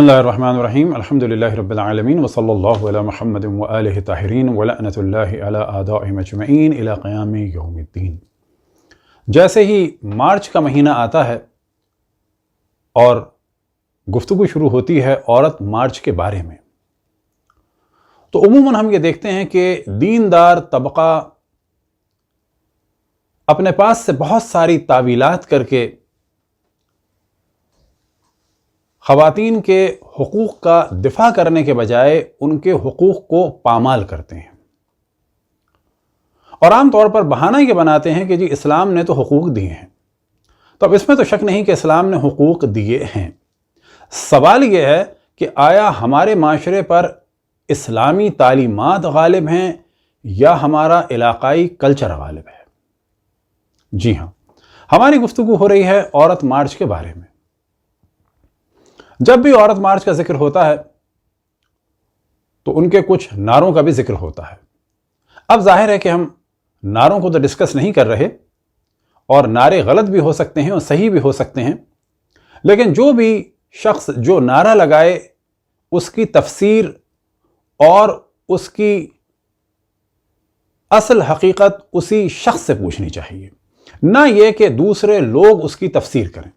بسم اللہ الرحمن الرحیم الحمدللہ رب العالمین وصلی اللہ علی محمد وآلہ طاہرین ولعنۃ اللہ علی اعدائہم اجمعین الی قیام یوم الدین۔ جیسے ہی مارچ کا مہینہ آتا ہے اور گفتگو شروع ہوتی ہے عورت مارچ کے بارے میں، تو عموماً ہم یہ دیکھتے ہیں کہ دیندار طبقہ اپنے پاس سے بہت ساری تعویلات کر کے خواتین کے حقوق کا دفاع کرنے کے بجائے ان کے حقوق کو پامال کرتے ہیں، اور عام طور پر بہانہ یہ بناتے ہیں کہ جی اسلام نے تو حقوق دیے ہیں۔ تو اب اس میں تو شک نہیں کہ اسلام نے حقوق دیے ہیں، سوال یہ ہے کہ آیا ہمارے معاشرے پر اسلامی تعلیمات غالب ہیں یا ہمارا علاقائی کلچر غالب ہے؟ جی ہاں، ہماری گفتگو ہو رہی ہے عورت مارچ کے بارے میں۔ جب بھی عورت مارچ کا ذکر ہوتا ہے تو ان کے کچھ نعروں کا بھی ذکر ہوتا ہے۔ اب ظاہر ہے کہ ہم نعروں کو تو ڈسکس نہیں کر رہے، اور نعرے غلط بھی ہو سکتے ہیں اور صحیح بھی ہو سکتے ہیں، لیکن جو بھی شخص جو نعرہ لگائے اس کی تفسیر اور اس کی اصل حقیقت اسی شخص سے پوچھنی چاہیے، نہ یہ کہ دوسرے لوگ اس کی تفسیر کریں۔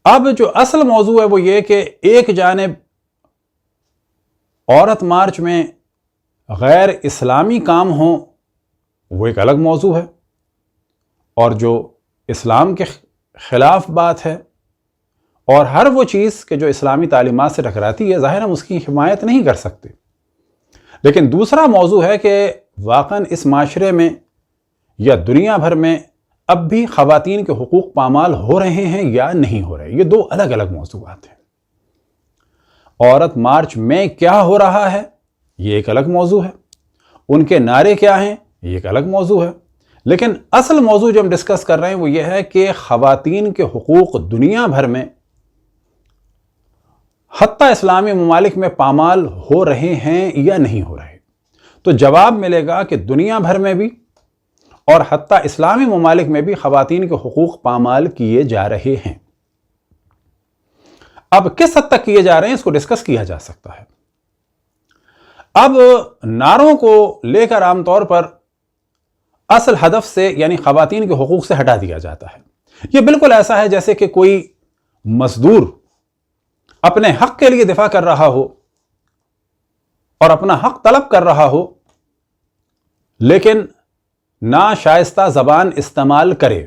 اب جو اصل موضوع ہے وہ یہ کہ ایک جانب عورت مارچ میں غیر اسلامی کام ہوں، وہ ایک الگ موضوع ہے، اور جو اسلام کے خلاف بات ہے اور ہر وہ چیز کہ جو اسلامی تعلیمات سے ٹکراتی ہے، ظاہر ہم اس کی حمایت نہیں کر سکتے۔ لیکن دوسرا موضوع ہے کہ واقعاً اس معاشرے میں یا دنیا بھر میں اب بھی خواتین کے حقوق پامال ہو رہے ہیں یا نہیں ہو رہے۔ یہ دو الگ الگ موضوعات ہیں۔ عورت مارچ میں کیا ہو رہا ہے یہ ایک الگ موضوع ہے، ان کے نعرے کیا ہیں یہ ایک الگ موضوع ہے، لیکن اصل موضوع جو ہم ڈسکس کر رہے ہیں وہ یہ ہے کہ خواتین کے حقوق دنیا بھر میں حتیٰ اسلامی ممالک میں پامال ہو رہے ہیں یا نہیں ہو رہے۔ تو جواب ملے گا کہ دنیا بھر میں بھی اور حتیٰ اسلامی ممالک میں بھی خواتین کے حقوق پامال کیے جا رہے ہیں۔ اب کس حد تک کیے جا رہے ہیں اس کو ڈسکس کیا جا سکتا ہے۔ اب نعروں کو لے کر عام طور پر اصل ہدف سے یعنی خواتین کے حقوق سے ہٹا دیا جاتا ہے۔ یہ بالکل ایسا ہے جیسے کہ کوئی مزدور اپنے حق کے لیے دفاع کر رہا ہو اور اپنا حق طلب کر رہا ہو، لیکن ناشائستہ زبان استعمال کرے،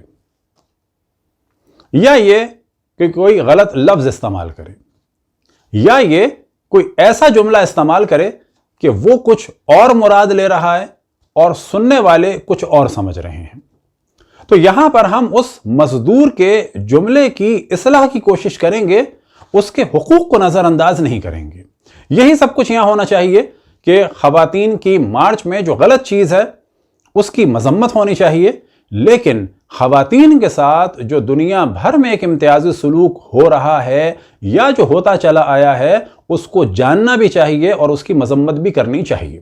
یا یہ کہ کوئی غلط لفظ استعمال کرے، یا یہ کوئی ایسا جملہ استعمال کرے کہ وہ کچھ اور مراد لے رہا ہے اور سننے والے کچھ اور سمجھ رہے ہیں۔ تو یہاں پر ہم اس مزدور کے جملے کی اصلاح کی کوشش کریں گے، اس کے حقوق کو نظر انداز نہیں کریں گے۔ یہی سب کچھ یہاں ہونا چاہیے کہ خواتین کی مارچ میں جو غلط چیز ہے اس کی مذمت ہونی چاہیے، لیکن خواتین کے ساتھ جو دنیا بھر میں ایک امتیازی سلوک ہو رہا ہے یا جو ہوتا چلا آیا ہے اس کو جاننا بھی چاہیے اور اس کی مذمت بھی کرنی چاہیے۔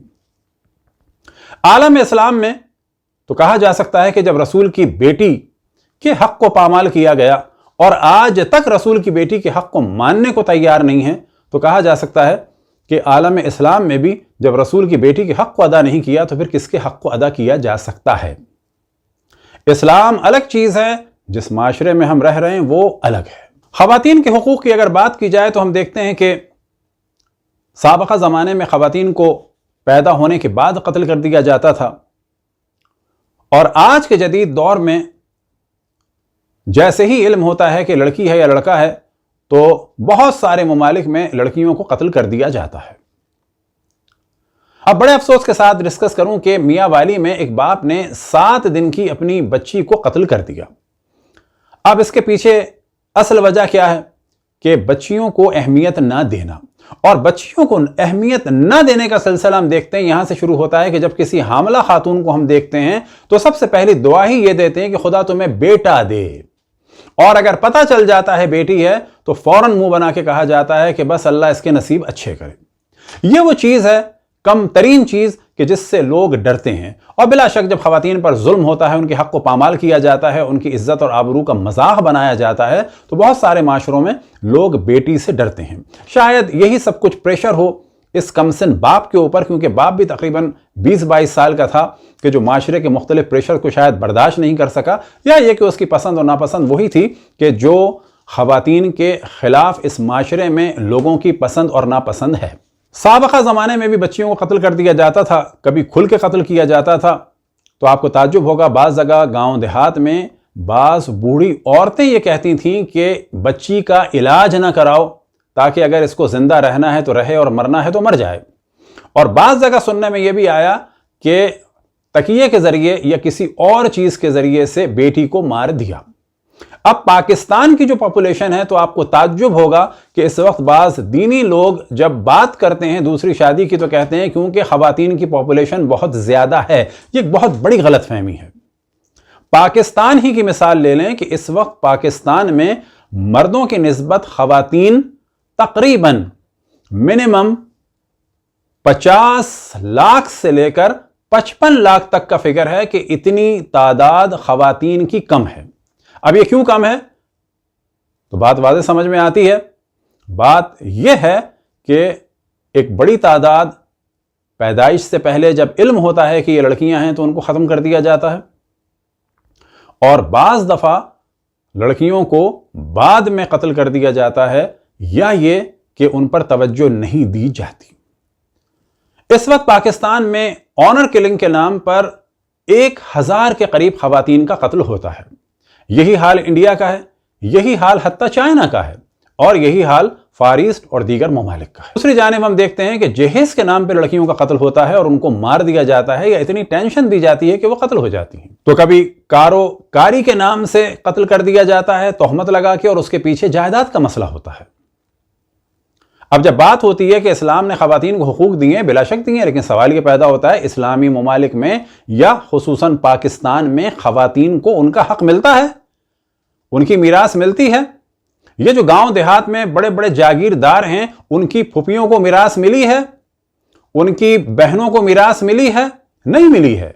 عالم اسلام میں تو کہا جا سکتا ہے کہ جب رسول کی بیٹی کے حق کو پامال کیا گیا اور آج تک رسول کی بیٹی کے حق کو ماننے کو تیار نہیں ہے، تو کہا جا سکتا ہے کہ عالم اسلام میں بھی جب رسول کی بیٹی کے حق کو ادا نہیں کیا تو پھر کس کے حق کو ادا کیا جا سکتا ہے؟ اسلام الگ چیز ہے، جس معاشرے میں ہم رہ رہے ہیں وہ الگ ہے۔ خواتین کے حقوق کی اگر بات کی جائے تو ہم دیکھتے ہیں کہ سابقہ زمانے میں خواتین کو پیدا ہونے کے بعد قتل کر دیا جاتا تھا، اور آج کے جدید دور میں جیسے ہی علم ہوتا ہے کہ لڑکی ہے یا لڑکا ہے تو بہت سارے ممالک میں لڑکیوں کو قتل کر دیا جاتا ہے۔ اب بڑے افسوس کے ساتھ ڈسکس کروں کہ میاں والی میں ایک باپ نے 7 دن کی اپنی بچی کو قتل کر دیا۔ اب اس کے پیچھے اصل وجہ کیا ہے کہ بچیوں کو اہمیت نہ دینا، اور بچیوں کو اہمیت نہ دینے کا سلسلہ ہم دیکھتے ہیں یہاں سے شروع ہوتا ہے کہ جب کسی حاملہ خاتون کو ہم دیکھتے ہیں تو سب سے پہلی دعا ہی یہ دیتے ہیں کہ خدا تمہیں بیٹا دے، اور اگر پتہ چل جاتا ہے بیٹی ہے تو فوراً منہ بنا کے کہا جاتا ہے کہ بس اللہ اس کے نصیب اچھے کرے۔ یہ وہ چیز ہے، کم ترین چیز کہ جس سے لوگ ڈرتے ہیں، اور بلا شک جب خواتین پر ظلم ہوتا ہے، ان کے حق کو پامال کیا جاتا ہے، ان کی عزت اور آبرو کا مذاق بنایا جاتا ہے، تو بہت سارے معاشروں میں لوگ بیٹی سے ڈرتے ہیں۔ شاید یہی سب کچھ پریشر ہو اس کمسن باپ کے اوپر، کیونکہ باپ بھی تقریباً 20-22 سال کا تھا، کہ جو معاشرے کے مختلف پریشر کو شاید برداشت نہیں کر سکا، یا یہ کہ اس کی پسند اور ناپسند وہی تھی کہ جو خواتین کے خلاف اس معاشرے میں لوگوں کی پسند اور ناپسند ہے۔ سابقہ زمانے میں بھی بچیوں کو قتل کر دیا جاتا تھا، کبھی کھل کے قتل کیا جاتا تھا، تو آپ کو تعجب ہوگا بعض جگہ گاؤں دیہات میں بعض بوڑھی عورتیں یہ کہتی تھیں کہ بچی کا علاج نہ کراؤ، تاکہ اگر اس کو زندہ رہنا ہے تو رہے اور مرنا ہے تو مر جائے۔ اور بعض جگہ سننے میں یہ بھی آیا کہ تکیے کے ذریعے یا کسی اور چیز کے ذریعے سے بیٹی کو مار دیا۔ اب پاکستان کی جو پاپولیشن ہے تو آپ کو تعجب ہوگا کہ اس وقت بعض دینی لوگ جب بات کرتے ہیں دوسری شادی کی تو کہتے ہیں کیونکہ خواتین کی پاپولیشن بہت زیادہ ہے۔ یہ ایک بہت بڑی غلط فہمی ہے۔ پاکستان ہی کی مثال لے لیں کہ اس وقت پاکستان میں مردوں کی نسبت خواتین تقریباً منیمم 50 لاکھ سے لے کر 55 لاکھ تک کا فگر ہے کہ اتنی تعداد خواتین کی کم ہے۔ اب یہ کیوں کم ہے تو بات واضح سمجھ میں آتی ہے۔ بات یہ ہے کہ ایک بڑی تعداد پیدائش سے پہلے جب علم ہوتا ہے کہ یہ لڑکیاں ہیں تو ان کو ختم کر دیا جاتا ہے، اور بعض دفعہ لڑکیوں کو بعد میں قتل کر دیا جاتا ہے، یا یہ کہ ان پر توجہ نہیں دی جاتی۔ اس وقت پاکستان میں آنر کلنگ کے نام پر 1000 کے قریب خواتین کا قتل ہوتا ہے۔ یہی حال انڈیا کا ہے، یہی حال حتیٰ چائنا کا ہے، اور یہی حال فار ایسٹ اور دیگر ممالک کا ہے۔ دوسری جانب ہم دیکھتے ہیں کہ جہیز کے نام پہ لڑکیوں کا قتل ہوتا ہے اور ان کو مار دیا جاتا ہے یا اتنی ٹینشن دی جاتی ہے کہ وہ قتل ہو جاتی ہیں۔ تو کبھی کاروکاری کے نام سے قتل کر دیا جاتا ہے تہمت لگا کے، اور اس کے پیچھے جائیداد کا مسئلہ ہوتا ہے۔ اب جب بات ہوتی ہے کہ اسلام نے خواتین کو حقوق دیے، بلا شک دیے، لیکن سوال یہ پیدا ہوتا ہے اسلامی ممالک میں یا خصوصاً پاکستان میں خواتین کو ان کا حق ملتا ہے، ان کی میراث ملتی ہے؟ یہ جو گاؤں دیہات میں بڑے بڑے جاگیردار ہیں ان کی پھوپھیوں کو میراث ملی ہے، ان کی بہنوں کو میراث ملی ہے؟ نہیں ملی ہے۔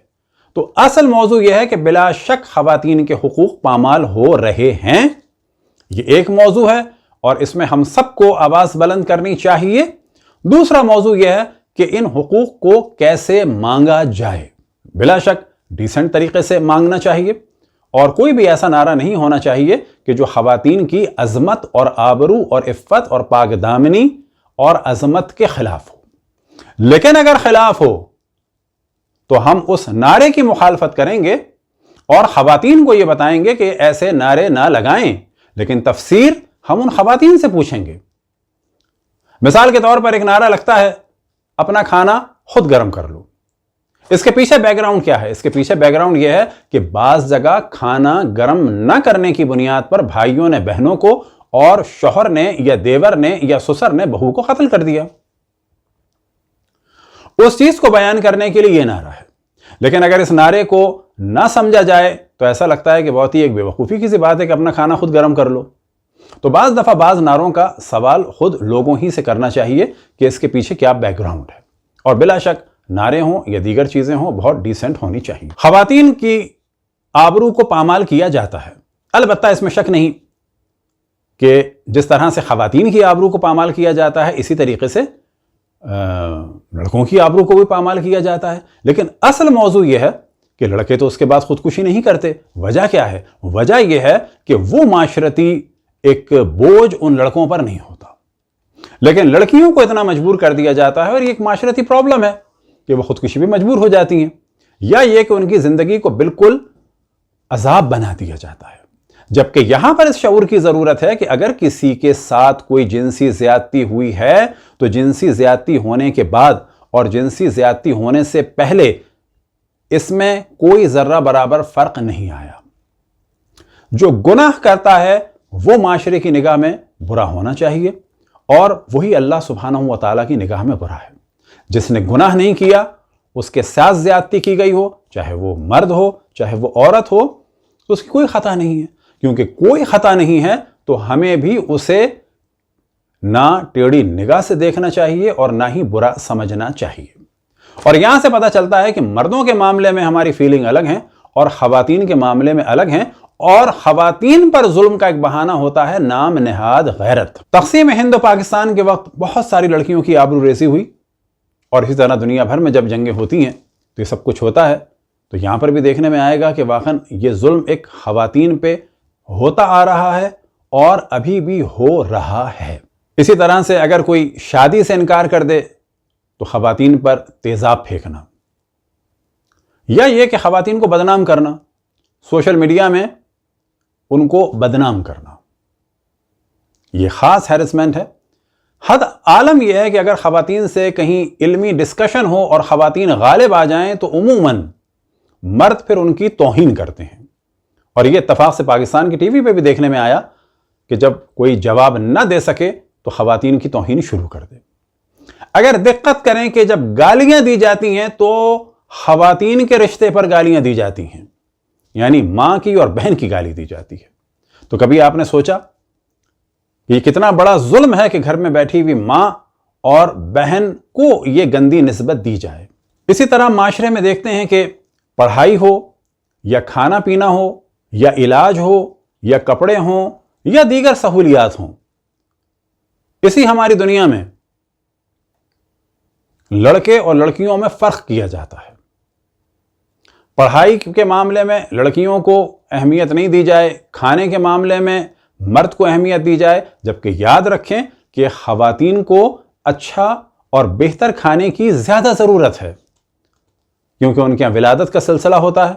تو اصل موضوع یہ ہے کہ بلا شک خواتین کے حقوق پامال ہو رہے ہیں، یہ ایک موضوع ہے اور اس میں ہم سب کو آواز بلند کرنی چاہیے۔ دوسرا موضوع یہ ہے کہ ان حقوق کو کیسے مانگا جائے۔ بلا شک ڈیسنٹ طریقے سے مانگنا چاہیے، اور کوئی بھی ایسا نعرہ نہیں ہونا چاہیے کہ جو خواتین کی عظمت اور آبرو اور عفت اور پاک دامنی اور عظمت کے خلاف ہو۔ لیکن اگر خلاف ہو تو ہم اس نعرے کی مخالفت کریں گے اور خواتین کو یہ بتائیں گے کہ ایسے نعرے نہ لگائیں، لیکن تفسیر ہم ان خواتین سے پوچھیں گے۔ مثال کے طور پر ایک نعرہ لگتا ہے اپنا کھانا خود گرم کر لو۔ اس کے پیچھے بیک گراؤنڈ کیا ہے؟ اس کے پیچھے بیک گراؤنڈ یہ ہے کہ بعض جگہ کھانا گرم نہ کرنے کی بنیاد پر بھائیوں نے بہنوں کو اور شوہر نے یا دیور نے یا سسر نے بہو کو قتل کر دیا۔ اس چیز کو بیان کرنے کے لیے یہ نعرہ ہے، لیکن اگر اس نعرے کو نہ سمجھا جائے تو ایسا لگتا ہے کہ بہت ہی ایک بے وقوفی کی سی بات ہے کہ اپنا کھانا خود گرم کر لو۔ تو بعض دفعہ بعض نعروں کا سوال خود لوگوں ہی سے کرنا چاہیے کہ اس کے پیچھے کیا بیک گراؤنڈ ہے، اور بلا شک نعرے ہوں یا دیگر چیزیں ہوں بہت ڈیسنٹ ہونی چاہیے۔ خواتین کی آبرو کو پامال کیا جاتا ہے، البتہ اس میں شک نہیں کہ جس طرح سے خواتین کی آبرو کو پامال کیا جاتا ہے اسی طریقے سے لڑکوں کی آبرو کو بھی پامال کیا جاتا ہے۔ لیکن اصل موضوع یہ ہے کہ لڑکے تو اس کے بعد خودکشی نہیں کرتے۔ وجہ کیا ہے؟ وجہ یہ ہے کہ وہ معاشرتی ایک بوجھ ان لڑکوں پر نہیں ہوتا، لیکن لڑکیوں کو اتنا مجبور کر دیا جاتا ہے، اور یہ ایک معاشرتی پرابلم ہے کہ وہ خودکشی بھی مجبور ہو جاتی ہیں، یا یہ کہ ان کی زندگی کو بالکل عذاب بنا دیا جاتا ہے۔ جبکہ یہاں پر اس شعور کی ضرورت ہے کہ اگر کسی کے ساتھ کوئی جنسی زیادتی ہوئی ہے تو جنسی زیادتی ہونے کے بعد اور جنسی زیادتی ہونے سے پہلے اس میں کوئی ذرہ برابر فرق نہیں آیا۔ جو گناہ کرتا ہے وہ معاشرے کی نگاہ میں برا ہونا چاہیے، اور وہی اللہ سبحانہ و تعالیٰ کی نگاہ میں برا ہے۔ جس نے گناہ نہیں کیا اس کے ساتھ زیادتی کی گئی ہو، چاہے وہ مرد ہو چاہے وہ عورت ہو، تو اس کی کوئی خطا نہیں ہے۔ کیونکہ کوئی خطا نہیں ہے تو ہمیں بھی اسے نہ ٹیڑھی نگاہ سے دیکھنا چاہیے اور نہ ہی برا سمجھنا چاہیے۔ اور یہاں سے پتہ چلتا ہے کہ مردوں کے معاملے میں ہماری فیلنگ الگ ہیں اور خواتین کے معاملے میں الگ ہیں، اور خواتین پر ظلم کا ایک بہانہ ہوتا ہے نام نہاد غیرت۔ تقسیم ہند و پاکستان کے وقت بہت ساری لڑکیوں کی آبرو ریزی ہوئی، اور اسی طرح دنیا بھر میں جب جنگیں ہوتی ہیں تو یہ سب کچھ ہوتا ہے۔ تو یہاں پر بھی دیکھنے میں آئے گا کہ واقعاً یہ ظلم ایک خواتین پہ ہوتا آ رہا ہے اور ابھی بھی ہو رہا ہے۔ اسی طرح سے اگر کوئی شادی سے انکار کر دے تو خواتین پر تیزاب پھینکنا، یا یہ کہ خواتین کو بدنام کرنا، سوشل میڈیا میں ان کو بدنام کرنا، یہ خاص ہیرسمنٹ ہے۔ حد عالم یہ ہے کہ اگر خواتین سے کہیں علمی ڈسکشن ہو اور خواتین غالب آ جائیں تو عموماً مرد پھر ان کی توہین کرتے ہیں، اور یہ اتفاق سے پاکستان کی ٹی وی پہ بھی دیکھنے میں آیا کہ جب کوئی جواب نہ دے سکے تو خواتین کی توہین شروع کر دے۔ اگر دقت کریں کہ جب گالیاں دی جاتی ہیں تو خواتین کے رشتے پر گالیاں دی جاتی ہیں، یعنی ماں کی اور بہن کی گالی دی جاتی ہے، تو کبھی آپ نے سوچا یہ کتنا بڑا ظلم ہے کہ گھر میں بیٹھی ہوئی ماں اور بہن کو یہ گندی نسبت دی جائے۔ اسی طرح معاشرے میں دیکھتے ہیں کہ پڑھائی ہو یا کھانا پینا ہو یا علاج ہو یا کپڑے ہوں یا دیگر سہولیات ہوں، اسی ہماری دنیا میں لڑکے اور لڑکیوں میں فرق کیا جاتا ہے۔ پڑھائی کے معاملے میں لڑکیوں کو اہمیت نہیں دی جائے، کھانے کے معاملے میں مرد کو اہمیت دی جائے، جبکہ یاد رکھیں کہ خواتین کو اچھا اور بہتر کھانے کی زیادہ ضرورت ہے، کیونکہ ان کے یہاں ولادت کا سلسلہ ہوتا ہے،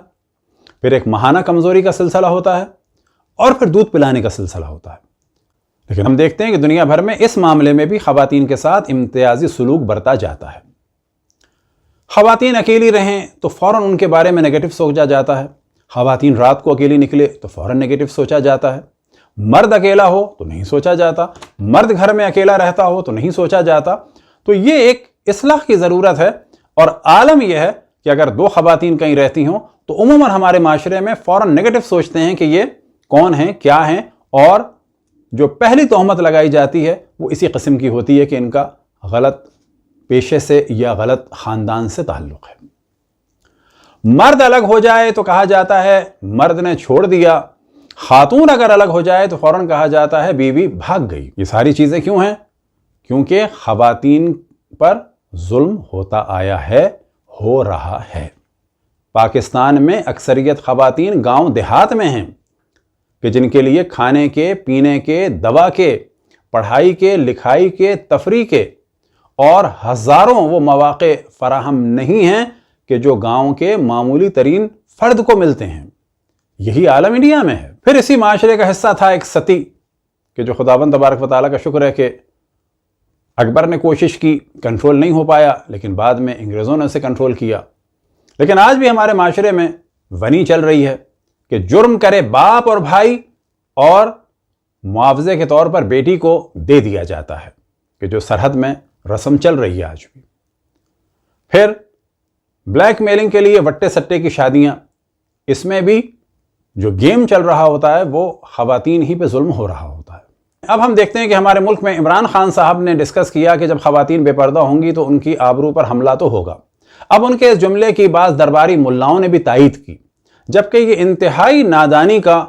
پھر ایک ماہانہ کمزوری کا سلسلہ ہوتا ہے، اور پھر دودھ پلانے کا سلسلہ ہوتا ہے۔ لیکن ہم دیکھتے ہیں کہ دنیا بھر میں اس معاملے میں بھی خواتین کے ساتھ امتیازی سلوک برتا جاتا ہے۔ خواتین اکیلی رہیں تو فوراً ان کے بارے میں نیگیٹو سوچا جاتا ہے، خواتین رات کو اکیلی نکلے تو فوراً نیگیٹو سوچا جاتا ہے، مرد اکیلا ہو تو نہیں سوچا جاتا، مرد گھر میں اکیلا رہتا ہو تو نہیں سوچا جاتا۔ تو یہ ایک اصلاح کی ضرورت ہے، اور عالم یہ ہے کہ اگر دو خواتین کہیں رہتی ہوں تو عموماً ہمارے معاشرے میں فوراً نیگیٹو سوچتے ہیں کہ یہ کون ہیں، کیا ہیں، اور جو پہلی تہمت لگائی جاتی ہے وہ اسی قسم کی ہوتی ہے کہ ان کا غلط پیشے سے یا غلط خاندان سے تعلق ہے۔ مرد الگ ہو جائے تو کہا جاتا ہے مرد نے چھوڑ دیا، خاتون اگر الگ ہو جائے تو فوراً کہا جاتا ہے بیوی بھاگ گئی۔ یہ ساری چیزیں کیوں ہیں؟ کیونکہ خواتین پر ظلم ہوتا آیا ہے، ہو رہا ہے۔ پاکستان میں اکثریت خواتین گاؤں دیہات میں ہیں کہ جن کے لیے کھانے کے، پینے کے، دوا کے، پڑھائی کے، لکھائی کے، تفریح کے اور ہزاروں وہ مواقع فراہم نہیں ہیں کہ جو گاؤں کے معمولی ترین فرد کو ملتے ہیں۔ یہی عالم انڈیا میں ہے۔ پھر اسی معاشرے کا حصہ تھا ایک ستی، کہ جو خداوند تبارک و تعالیٰ کا شکر ہے کہ اکبر نے کوشش کی، کنٹرول نہیں ہو پایا، لیکن بعد میں انگریزوں نے اسے کنٹرول کیا۔ لیکن آج بھی ہمارے معاشرے میں ونی چل رہی ہے کہ جرم کرے باپ اور بھائی، اور معاوضے کے طور پر بیٹی کو دے دیا جاتا ہے، کہ جو سرحد میں رسم چل رہی ہے آج بھی۔ پھر بلیک میلنگ کے لیے وٹے سٹے کی شادیاں، اس میں بھی جو گیم چل رہا ہوتا ہے وہ خواتین ہی پہ ظلم ہو رہا ہوتا ہے۔ اب ہم دیکھتے ہیں کہ ہمارے ملک میں عمران خان صاحب نے ڈسکس کیا کہ جب خواتین بے پردہ ہوں گی تو ان کی آبرو پر حملہ تو ہوگا۔ اب ان کے اس جملے کی بعض درباری ملاؤں نے بھی تائید کی، جبکہ یہ انتہائی نادانی کا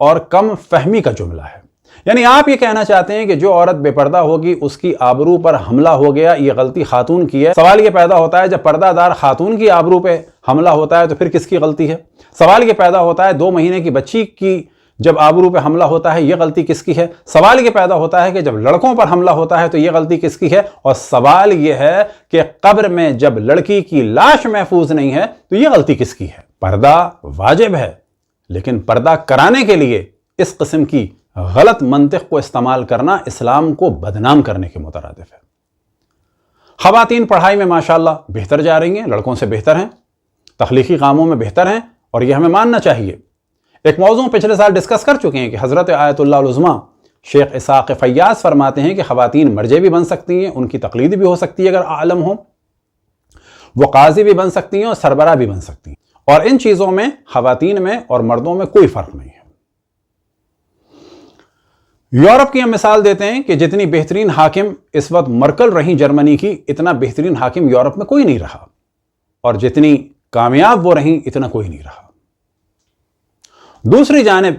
اور کم فہمی کا جملہ ہے۔ یعنی آپ یہ کہنا چاہتے ہیں کہ جو عورت بے پردہ ہوگی اس کی آبرو پر حملہ ہو گیا، یہ غلطی خاتون کی ہے۔ سوال یہ پیدا ہوتا ہے جب پردہ دار خاتون کی آبرو پہ حملہ ہوتا ہے تو پھر کس کی غلطی ہے؟ سوال یہ پیدا ہوتا ہے 2 مہینے کی بچی کی جب آبرو پہ حملہ ہوتا ہے یہ غلطی کس کی ہے؟ سوال یہ پیدا ہوتا ہے کہ جب لڑکوں پر حملہ ہوتا ہے تو یہ غلطی کس کی ہے؟ اور سوال یہ ہے کہ قبر میں جب لڑکی کی لاش محفوظ نہیں ہے تو یہ غلطی کس کی ہے؟ پردہ واجب ہے، لیکن پردہ کرانے کے لیے اس قسم کی غلط منطق کو استعمال کرنا اسلام کو بدنام کرنے کے مترادف ہے۔ خواتین پڑھائی میں ماشاءاللہ بہتر جا رہی ہیں، لڑکوں سے بہتر ہیں، تخلیقی کاموں میں بہتر ہیں، اور یہ ہمیں ماننا چاہیے۔ ایک موضوع پچھلے سال ڈسکس کر چکے ہیں کہ حضرت آیت اللہ العظمیٰ شیخ اسحاق فیاض فرماتے ہیں کہ خواتین مرجع بھی بن سکتی ہیں، ان کی تقلید بھی ہو سکتی ہے اگر عالم ہو، وہ قاضی بھی بن سکتی ہیں اور سربراہ بھی بن سکتی ہیں، اور ان چیزوں میں خواتین میں اور مردوں میں کوئی فرق نہیں ہے۔ یورپ کی ہم مثال دیتے ہیں کہ جتنی بہترین حاکم اس وقت مرکل رہی جرمنی کی، اتنا بہترین حاکم یورپ میں کوئی نہیں رہا۔ اور جتنی کامیاب وہ رہیں اتنا کوئی نہیں رہا۔ دوسری جانب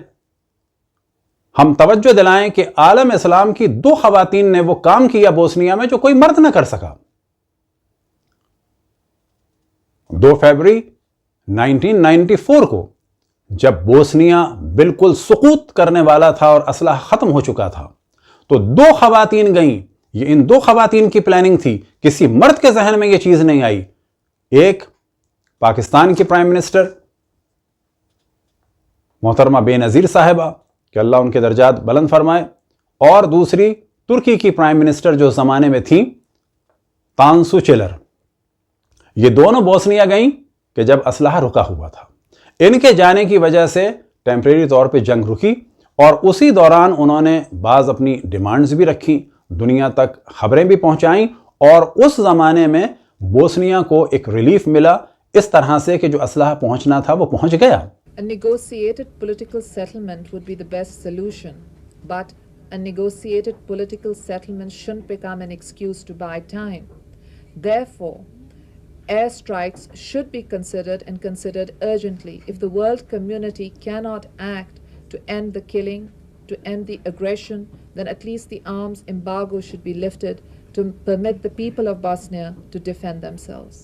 ہم توجہ دلائیں کہ عالم اسلام کی 2 خواتین نے وہ کام کیا بوسنیا میں جو کوئی مرد نہ کر سکا۔ 2 فروری 1994 کو جب بوسنیا بالکل سقوط کرنے والا تھا اور اسلحہ ختم ہو چکا تھا تو 2 خواتین گئیں۔ یہ ان 2 خواتین کی پلاننگ تھی، کسی مرد کے ذہن میں یہ چیز نہیں آئی۔ ایک پاکستان کی پرائم منسٹر محترمہ بے نظیر صاحبہ کہ اللہ ان کے درجات بلند فرمائے، اور دوسری ترکی کی پرائم منسٹر جو زمانے میں تھیں تانسو چیلر۔ یہ دونوں بوسنیا گئیں کہ جب اسلحہ رکا ہوا تھا۔ ان کے جانے کی وجہ سے ٹیمپریری طور پہ جنگ رکی، اور اسی دوران انہوں نے بعض اپنی ڈیمانڈز بھی رکھی، دنیا تک خبریں بھی پہنچائیں، اور اس زمانے میں بوسنیا کو ایک ریلیف ملا اس طرح سے کہ جو اسلحہ پہنچنا تھا وہ پہنچ گیا۔ A negotiated political settlement would be the best solution, but a negotiated political settlement shouldn't become an excuse to buy time. Therefore, airstrikes should be considered, and considered urgently. If the world community cannot act to end the killing, to end the aggression, then at least the arms embargo should be lifted to permit the people of Bosnia to defend themselves.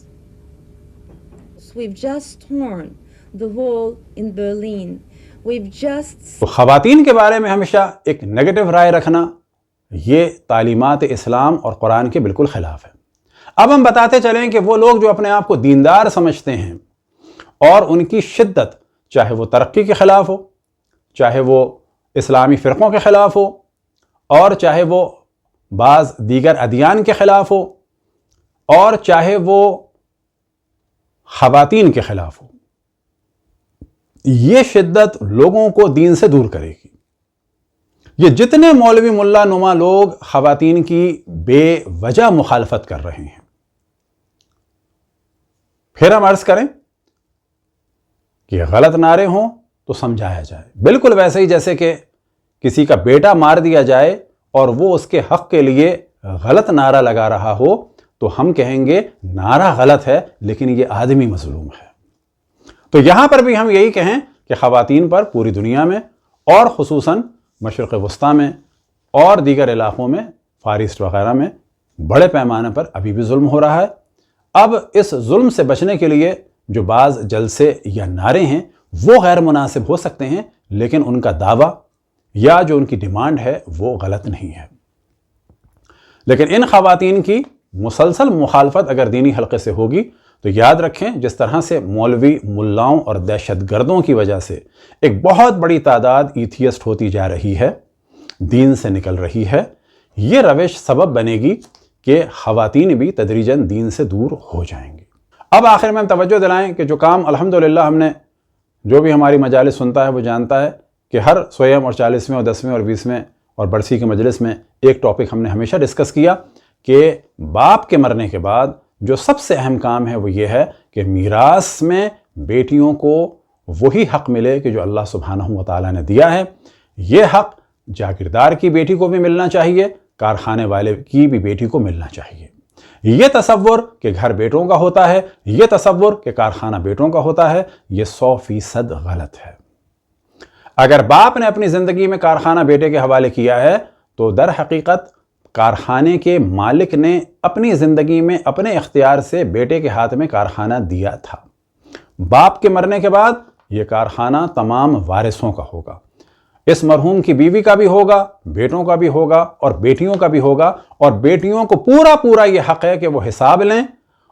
We've just torn the wall in Berlin. We've just... تو خواتین کے بارے میں ہمیشہ ایک negative رائے رکھنا یہ تعلیمات اسلام اور قرآن کے بالکل خلاف ہے۔ اب ہم بتاتے چلیں کہ وہ لوگ جو اپنے آپ کو دیندار سمجھتے ہیں اور ان کی شدت چاہے وہ ترقی کے خلاف ہو، چاہے وہ اسلامی فرقوں کے خلاف ہو، اور چاہے وہ بعض دیگر ادیان کے خلاف ہو، اور چاہے وہ خواتین کے خلاف ہو، یہ شدت لوگوں کو دین سے دور کرے گی۔ یہ جتنے مولوی ملا نما لوگ خواتین کی بے وجہ مخالفت کر رہے ہیں، پھر ہم عرض کریں کہ غلط نعرے ہوں تو سمجھایا جائے، بالکل ویسے ہی جیسے کہ کسی کا بیٹا مار دیا جائے اور وہ اس کے حق کے لیے غلط نعرہ لگا رہا ہو تو ہم کہیں گے نعرہ غلط ہے لیکن یہ آدمی مظلوم ہے۔ تو یہاں پر بھی ہم یہی کہیں کہ خواتین پر پوری دنیا میں اور خصوصاً مشرق وسطیٰ میں اور دیگر علاقوں میں فار ایسٹ وغیرہ میں بڑے پیمانے پر ابھی بھی ظلم ہو رہا ہے۔ اب اس ظلم سے بچنے کے لیے جو بعض جلسے یا نعرے ہیں وہ غیر مناسب ہو سکتے ہیں، لیکن ان کا دعویٰ یا جو ان کی ڈیمانڈ ہے وہ غلط نہیں ہے۔ لیکن ان خواتین کی مسلسل مخالفت اگر دینی حلقے سے ہوگی تو یاد رکھیں جس طرح سے مولوی ملاؤں اور دہشت گردوں کی وجہ سے ایک بہت بڑی تعداد ایتھیسٹ ہوتی جا رہی ہے، دین سے نکل رہی ہے، یہ روش سبب بنے گی کہ خواتین بھی تدریجاً دین سے دور ہو جائیں گی۔ اب آخر میں ہم توجہ دلائیں کہ جو کام الحمدللہ ہم نے جو بھی ہماری مجالس سنتا ہے وہ جانتا ہے کہ ہر سویم اور 40ویں اور 10ویں اور 20ویں اور برسی کے مجلس میں ایک ٹاپک ہم نے ہمیشہ ڈسکس کیا کہ باپ کے مرنے کے بعد جو سب سے اہم کام ہے وہ یہ ہے کہ میراث میں بیٹیوں کو وہی حق ملے کہ جو اللہ سبحانہ و تعالیٰ نے دیا ہے۔ یہ حق جاگیردار کی بیٹی کو بھی ملنا چاہیے، کارخانے والے کی بھی بیٹی کو ملنا چاہیے۔ یہ تصور کہ گھر بیٹوں کا ہوتا ہے، یہ تصور کہ کارخانہ بیٹوں کا ہوتا ہے، یہ 100% غلط ہے۔ اگر باپ نے اپنی زندگی میں کارخانہ بیٹے کے حوالے کیا ہے تو در حقیقت کارخانے کے مالک نے اپنی زندگی میں اپنے اختیار سے بیٹے کے ہاتھ میں کارخانہ دیا تھا۔ باپ کے مرنے کے بعد یہ کارخانہ تمام وارثوں کا ہوگا، اس مرحوم کی بیوی کا بھی ہوگا، بیٹوں کا بھی ہوگا اور بیٹیوں کا بھی ہوگا، اور بیٹیوں کو پورا یہ حق ہے کہ وہ حساب لیں،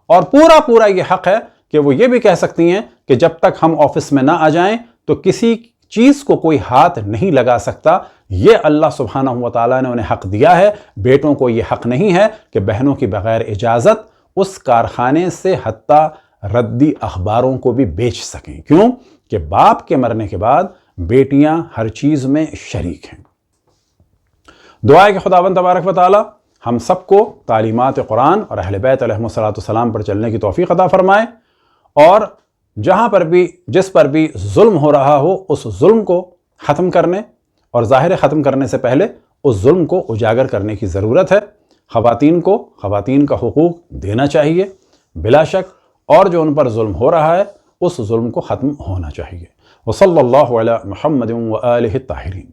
اور پورا یہ حق ہے کہ وہ یہ بھی کہہ سکتی ہیں کہ جب تک ہم آفس میں نہ آ جائیں تو کسی چیز کو کوئی ہاتھ نہیں لگا سکتا۔ یہ اللہ سبحانہ و تعالیٰ نے انہیں حق دیا ہے۔ بیٹوں کو یہ حق نہیں ہے کہ بہنوں کی بغیر اجازت اس کارخانے سے حتیٰ ردی اخباروں کو بھی بیچ سکیں۔ کیوں؟ کہ باپ کے مرنے کے بعد بیٹیاں ہر چیز میں شریک ہیں۔ دعا ہے کہ خداوند تبارک و تعالیٰ ہم سب کو تعلیمات قرآن اور اہل بیت علیہم السلام پر چلنے کی توفیق عطا فرمائے، اور جہاں پر بھی جس پر بھی ظلم ہو رہا ہو اس ظلم کو ختم کرنے، اور ظاہر ختم کرنے سے پہلے اس ظلم کو اجاگر کرنے کی ضرورت ہے۔ خواتین کا حقوق دینا چاہیے بلا شک، اور جو ان پر ظلم ہو رہا ہے اس ظلم کو ختم ہونا چاہیے۔ وصلی اللہ علی محمد و آلہ الطاہرین۔